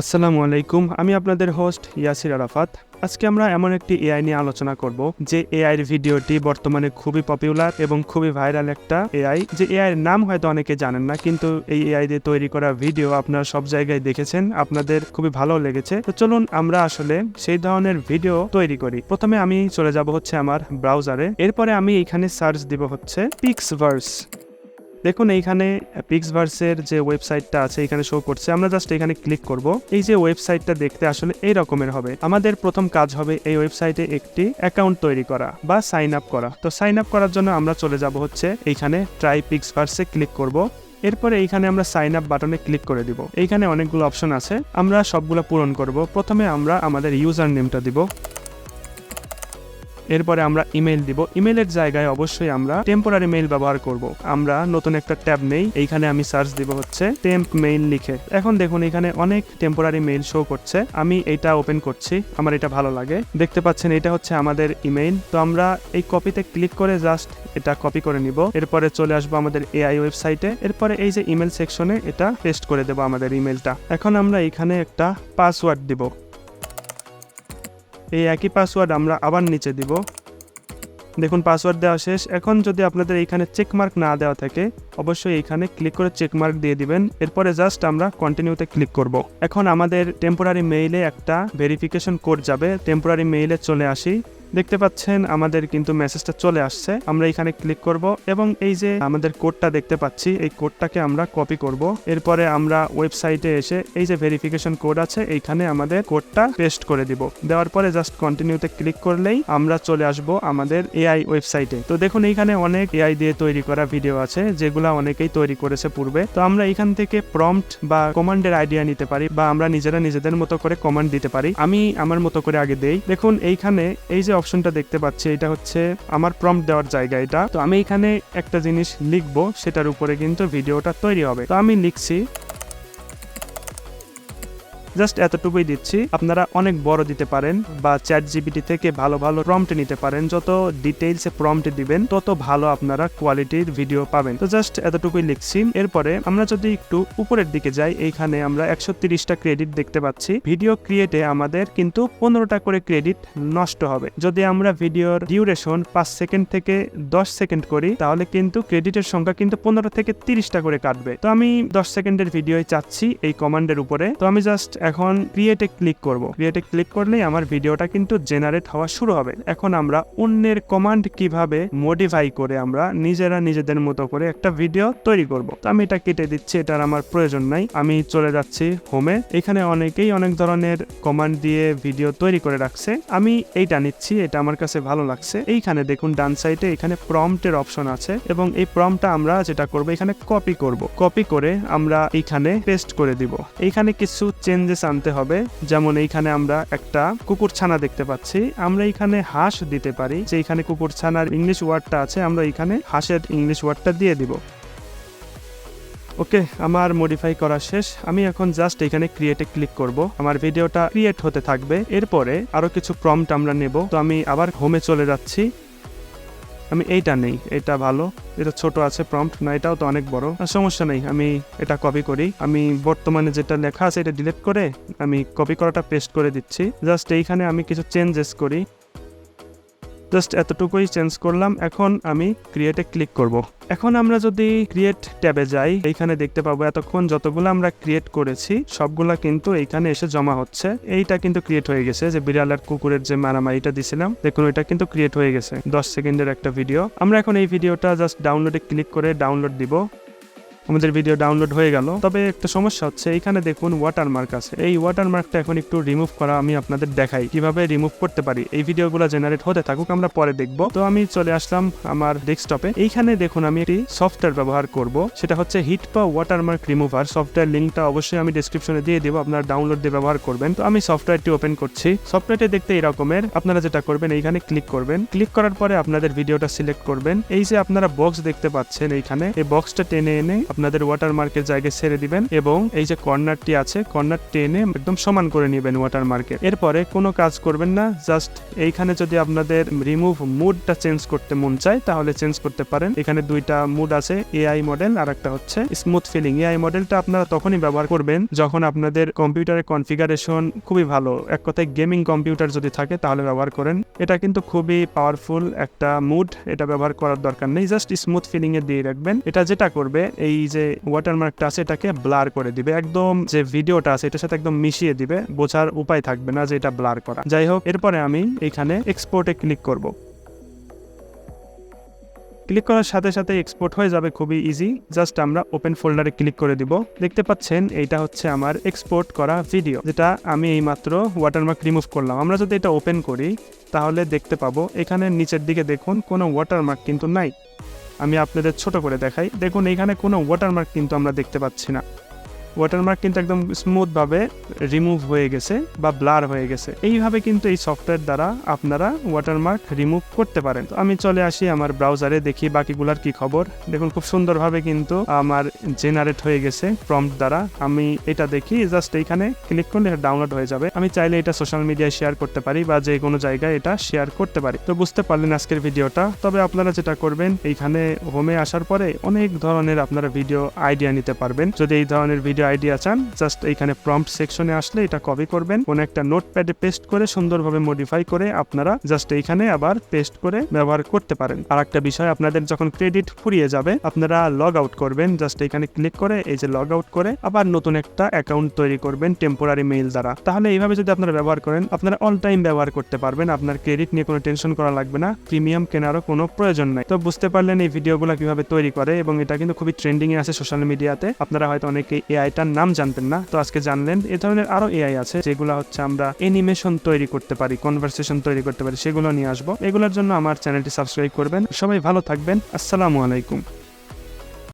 আসসালামু আলাইকুম, আমি আপনাদের হোস্ট ইয়াসির আরাফাত। আজকে আমরা এমন একটি এআই নিয়ে আলোচনা করব যে এআই এর ভিডিওটি বর্তমানে খুবই পপুলার এবং খুবই ভাইরাল একটা এআই। যে এআই এর নাম হয়তো অনেকে জানেন না, কিন্তু এই এআই দিয়ে তৈরি করা ভিডিও আপনারা সব জায়গায় দেখেছেন, আপনাদের খুবই ভালো লেগেছে। তো চলুন আমরা আসলে সেই ধরনের ভিডিও তৈরি করি। প্রথমে আমি চলে যাব হচ্ছে আমার ব্রাউজারে, এরপরে আমি এখানে সার্চ দিব হচ্ছে পিক্সভার্স। দেখুন এইখানে পিক্সভার্সের যে ওয়েবসাইটটা আছে এখানে শো করছে। আমরা জাস্ট এখানে ক্লিক করব। এই যে ওয়েবসাইটটা দেখতে আসলে এই রকমের হবে। আমাদের প্রথম কাজ হবে এই ওয়েবসাইটে একটি অ্যাকাউন্ট তৈরি করা বা সাইন আপ করা। তো সাইন আপ করার জন্য আমরা চলে যাব হচ্ছে এইখানে ট্রাই পিক্সভার্সে ক্লিক করব। এরপরে এইখানে আমরা সাইন আপ বাটনে ক্লিক করে দিব। এইখানে অনেকগুলো অপশন আছে, আমরা সবগুলো পূরণ করব। প্রথমে আমরা আমাদের ইউজার নেমটা দিব, এরপরে আমরা ইমেল দিব। ইমেলের জায়গায় অবশ্যই আমরা টেম্পোরারি মেইল ব্যবহার করব। আমরা নতুন একটা ট্যাব নেই, এইখানে আমি সার্চ দিব হচ্ছে টেম্প মেইল লিখে। এখন দেখুন এখানে অনেক টেম্পোরারি মেইল শো করছে। আমি এটা ওপেন করছি, আমার এটা ভালো লাগে। দেখতে পাচ্ছেন এটা হচ্ছে আমাদের ইমেইল। তো আমরা এই কপিতে ক্লিক করে জাস্ট এটা কপি করে নিব। এরপরে চলে আসবো আমাদের এআই ওয়েবসাইটে। এরপরে এই যে ইমেল সেকশনে এটা পেস্ট করে দেব আমাদের ইমেলটা। এখন আমরা এখানে একটা পাসওয়ার্ড দিব। এই একই পাসওয়ার্ড আমরা আবার নিচে দিব। দেখুন পাসওয়ার্ড দেওয়া শেষ। এখন যদি আপনাদের এইখানে চেকমার্ক না দেওয়া থাকে অবশ্যই এইখানে ক্লিক করে চেকমার্ক দিয়ে দিবেন। এরপরে জাস্ট আমরা কন্টিনিউতে ক্লিক করব। এখন আমাদের টেম্পোরারি মেইলে একটা ভেরিফিকেশন কোড যাবে। টেম্পোরারি মেইলে চলে আসি, দেখতে পাচ্ছেন আমাদের কিন্তু মেসেজটা চলে আসছে। আমরা এখানে ক্লিক করব এবং এই যে আমাদের কোডটা দেখতে পাচ্ছি এই কোডটাকে আমরা কপি করব। এরপরে আমরা ওয়েবসাইটে এসে এই যে ভেরিফিকেশন কোড আছে এইখানে আমাদের কোডটা পেস্ট করে দিব। দেওয়ার পরে জাস্ট কন্টিনিউতে ক্লিক করলেই আমরা চলে আসব আমাদের এআই ওয়েবসাইটে। তো দেখুন এইখানে অনেক এআই দিয়ে তৈরি করা ভিডিও আছে যেগুলা অনেকেই তৈরি করেছে পূর্বে। তো আমরা এখান থেকে প্রম্পট বা কমান্ডের আইডিয়া নিতে পারি বা আমরা নিজেরা নিজেদের মতো করে কমান্ড দিতে পারি। আমি আমার মতো করে আগে দেই। দেখুন এইখানে এই যে অপশনটা দেখতে পাচ্ছি এটা হচ্ছে আমার প্রম্পট দেওয়ার জায়গা। এটা তো আমি এখানে একটা জিনিস লিখবো, সেটার উপরে কিন্তু ভিডিওটা তৈরি হবে। তো আমি লিখছি, জাস্ট এতটুকুই দিচ্ছি। আপনারা অনেক বড় দিতে পারেন বা চ্যাট জিপিটি থেকে ভালো ভালো প্রম্পট নিতে পারেন। যত ডিটেইলসে প্রম্পট দিবেন তত ভালো আপনারা কোয়ালিটির ভিডিও পাবেন। তো জাস্ট এতটুকুই লিখছি। এরপরে আমরা যদি একটু উপরের দিকে যাই, এইখানে আমরা 130টা ক্রেডিট দেখতে পাচ্ছি। ভিডিও ক্রিয়েটে আমাদের কিন্তু 15টা করে ক্রেডিট নষ্ট হবে। যদি আমরা ভিডিওর ডিউরেশন 5 সেকেন্ড থেকে 10 সেকেন্ড করি তাহলে কিন্তু ক্রেডিটের সংখ্যা কিন্তু 15 থেকে 30টা করে কাটবে। তো আমি 10 সেকেন্ডের ভিডিওই চাচ্ছি এই কমান্ডের উপরে। তো আমি জাস্ট এখন ক্রিয়েটে ক্লিক করব। ক্রিয়েটে ক্লিক করলেই আমার ভিডিওটা কিন্তু জেনারেট হওয়া শুরু হবে। এখন আমরা অন্যের কমান্ড কিভাবে মডিফাই করে আমরা নিজেরা নিজেদের মতো করে একটা ভিডিও তৈরি করব। তো আমি এটা কেটে দিচ্ছি, এটার আমার প্রয়োজন নাই। আমি চলে যাচ্ছি হোমে। এখানে অনেকেই অনেক ধরনের কমান্ড দিয়ে ভিডিও তৈরি করে রাখছে। আমি এইটা নিচ্ছি, এটা আমার কাছে ভালো লাগছে। এইখানে দেখুন ডান সাইডে এখানে প্রম্পটের অপশন আছে এবং এই প্রম্পটটা আমরা যেটা করব এখানে কপি করব। কপি করে আমরা এইখানে পেস্ট করে দিব। এইখানে কিছু চেঞ্জেস আনতে হবে। যেমন এইখানে আমরা একটা কুকুর ছানা দেখতে পাচ্ছি, আমরা এইখানে হাঁস দিতে পারি। যে এইখানে কুকুর ছানার ইংলিশ ওয়ার্ডটা আছে আমরা এইখানে হাঁসের ইংলিশ ওয়ার্ডটা দিয়ে দিব। ওকে, আমার মডিফাই করা শেষ। আমি এখন জাস্ট এখানে ক্রিয়েটে ক্লিক করব। আমার ভিডিওটা ক্রিয়েট হতে থাকবে। এরপরে আরো কিছু প্রম্পট আমরা নেব। তো আমি আবার হোমে চলে যাচ্ছি। আমি এইটা নেই, এটা ভালো, এটা ছোট আছে প্রম্পট না, এটাও তো অনেক বড়। সমস্যা নেই, আমি এটা কপি করি। আমি বর্তমানে যেটা লেখা আছে এটা ডিলিট করে আমি কপি করাটা পেস্ট করে দিচ্ছি। জাস্ট এইখানে আমি কিছু চেঞ্জেস করি, জাস্ট এতটুকুই চেঞ্জ করলাম। এখন আমি ক্রিয়েটে ক্লিক করব। এখন আমরা যদি ক্রিয়েট ট্যাবে যাই, এইখানে দেখতে পাবো এতক্ষণ যতগুলো আমরা ক্রিয়েট করেছি সবগুলা কিন্তু এইখানে এসে জমা হচ্ছে। এইটা কিন্তু ক্রিয়েট হয়ে গেছে, যে বিড়াল আর কুকুরের যে মারামারিটা দিছিলাম, দেখুন এটা কিন্তু ক্রিয়েট হয়ে গেছে। 10 সেকেন্ডের একটা ভিডিও। আমরা এখন এই ভিডিওটা জাস্ট ডাউনলোডে ক্লিক করে ডাউনলোড দিব। আমাদের ভিডিও ডাউনলোড হয়ে গেল। তবে একটা সমস্যা হচ্ছে, এখানে দেখুন ওয়াটারমার্ক আছে। এই ওয়াটারমার্কটা এখন একটু রিমুভ করা আমি আপনাদের দেখাই কিভাবে রিমুভ করতে পারি। এই ভিডিওগুলো জেনারেট হতে থাকুক, আমরা পরে দেখব। তো আমি চলে আসলাম আমার ডেস্কটপে। এইখানে দেখুন আমি একটি সফটওয়্যার ব্যবহার করব, সেটা হচ্ছে হিটপা ওয়াটারমার্ক রিমুভার। সফটওয়্যার লিঙ্কটা অবশ্যই আমি ডেসক্রিপশনে দিয়ে দেবো, আপনারা ডাউনলোড দিয়ে ব্যবহার করবেন। তো আমি সফটওয়্যারটি ওপেন করছি। সফটওয়্যারটি দেখতে এরকমের। আপনারা যেটা করবেন এইখানে ক্লিক করবেন। ক্লিক করার পরে আপনাদের ভিডিওটা সিলেক্ট করবেন। এই যে আপনারা বক্স দেখতে পাচ্ছেন এইখানে, এই বক্সটা টেনে এনে আপনাদের ওয়াটারমার্কের জায়গায় ছেড়ে দিবেন এবং এই যে কর্নারটি আছে কর্নার টেনে একদম সমান করে নেবেন ওয়াটারমার্কের। এরপরে কোনো কাজ করবেন না, জাস্ট এইখানে যদি আপনাদের রিমুভ মুডটা চেঞ্জ করতে মন চায় তাহলে চেঞ্জ করতে পারেন। এখানে দুইটা মুড আছে, এআই মডেল আর একটা হচ্ছে স্মুথ ফিলিং। এআই মডেলটা আপনারা তখনই ব্যবহার করবেন যখন আপনাদের কম্পিউটারের কনফিগারেশন খুবই ভালো, এক কথায় গেমিং কম্পিউটার যদি থাকে তাহলে ব্যবহার করেন। এটা কিন্তু খুবই পাওয়ারফুল একটা মুড, এটা ব্যবহার করার দরকার নেই, জাস্ট স্মুথ ফিলিং এ দিয়ে রাখবেন। এটা যেটা করবে এই যে ওয়াটারমার্কটা আছে এটাকে ব্লার করে দিবে, একদম যে ভিডিওটা আছে এটার সাথে একদম মিশিয়ে দিবে, বোঝার উপায় থাকবে না যে এটা ব্লার করা। যাই হোক, এরপরে আমি এখানে এক্সপোর্টে ক্লিক করব। ক্লিক করার সাথে সাথে এক্সপোর্ট হয়ে যাবে, খুবই ইজি। জাস্ট আমরা ওপেন ফোল্ডারে ক্লিক করে দিব। দেখতে পাচ্ছেন এইটা হচ্ছে আমার এক্সপোর্ট করা ভিডিও, যেটা আমি এইমাত্র ওয়াটারমার্ক রিমুভ করলাম। আমরা যদি এটা ওপেন করি তাহলে দেখতে পাবো এখানে নিচের দিকে দেখুন কোনো ওয়াটারমার্ক কিন্তু নাই। আমি আপনাদের ছোট করে দেখাই, দেখুন এইখানে কোনো ওয়াটারমার্ক কিন্তু আমরা দেখতে পাচ্ছি না। ওয়াটারমার্ক কিন্তু একদম স্মুথভাবে রিমুভ হয়ে গেছে বা ব্লার হয়ে গেছে। এইভাবে কিন্তু এই সফটওয়্যার দ্বারা আপনারা ওয়াটারমার্ক রিমুভ করতে পারেন। তো আমি চলে আসি আমার ব্রাউজারে, দেখি বাকিগুলার কি খবর। দেখুন খুব সুন্দরভাবে কিন্তু আমার জেনারেট হয়ে গেছে প্রম্পট দ্বারা। আমি এটা দেখি, জাস্ট এইখানে ক্লিক করলে এটা ডাউনলোড হয়ে যাবে। আমি চাইলে এটা সোশ্যাল মিডিয়ায় শেয়ার করতে পারি বা যে কোনো জায়গায় এটা শেয়ার করতে পারি। তো বুঝতে পারলেন আজকের ভিডিওটা। তবে আপনারা যেটা করবেন, এইখানে হোমে আসার পরে অনেক ধরনের আপনারা ভিডিও আইডিয়া নিতে পারবেন। যদি এই ধরনের ভিডিও আইডিয়া চান, জাস্ট এইখানে প্রম্পট সেকশনে আসলে এটা কপি করবেন, কোন একটা নোটপ্যাডে পেস্ট করে সুন্দরভাবে মডিফাই করে আপনারা জাস্ট এইখানে আবার পেস্ট করে ব্যবহার করতে পারেন। আর একটা বিষয়, আপনাদের যখন ক্রেডিট ফুরিয়ে যাবে আপনারা লগ আউট করবেন, জাস্ট এখানে ক্লিক করে এই যে লগ আউট করে আবার নতুন একটা অ্যাকাউন্ট তৈরি করবেন টেম্পোরারি মেইল দ্বারা। তাহলে এইভাবে যদি আপনারা ব্যবহার করেন আপনারা অল টাইম ব্যবহার করতে পারবেন, আপনার ক্রেডিট নিয়ে কোনো টেনশন করা লাগবে না, প্রিমিয়াম কেনারও কোনো প্রয়োজন নাই। তো বুঝতে পারলেন এই ভিডিওগুলো কিভাবে তৈরি করে, এবং এটা কিন্তু খুবই ট্রেন্ডিং এ আছে সোশ্যাল মিডিয়াতে। আপনারা হয়তো অনেকে এআইটার নাম জানতেন না, তো আজকে জানলেন। এ ধরনের আরো এআই আছে যেগুলো হচ্ছে আমরা অ্যানিমেশন তৈরি করতে পারি, কনভারসেশন তৈরি করতে পারি, সেগুলো নিয়ে আসবো। এগুলোর জন্য আমার চ্যানেলটি সাবস্ক্রাইব করবেন। সবাই ভালো থাকবেন, আসসালামু আলাইকুম।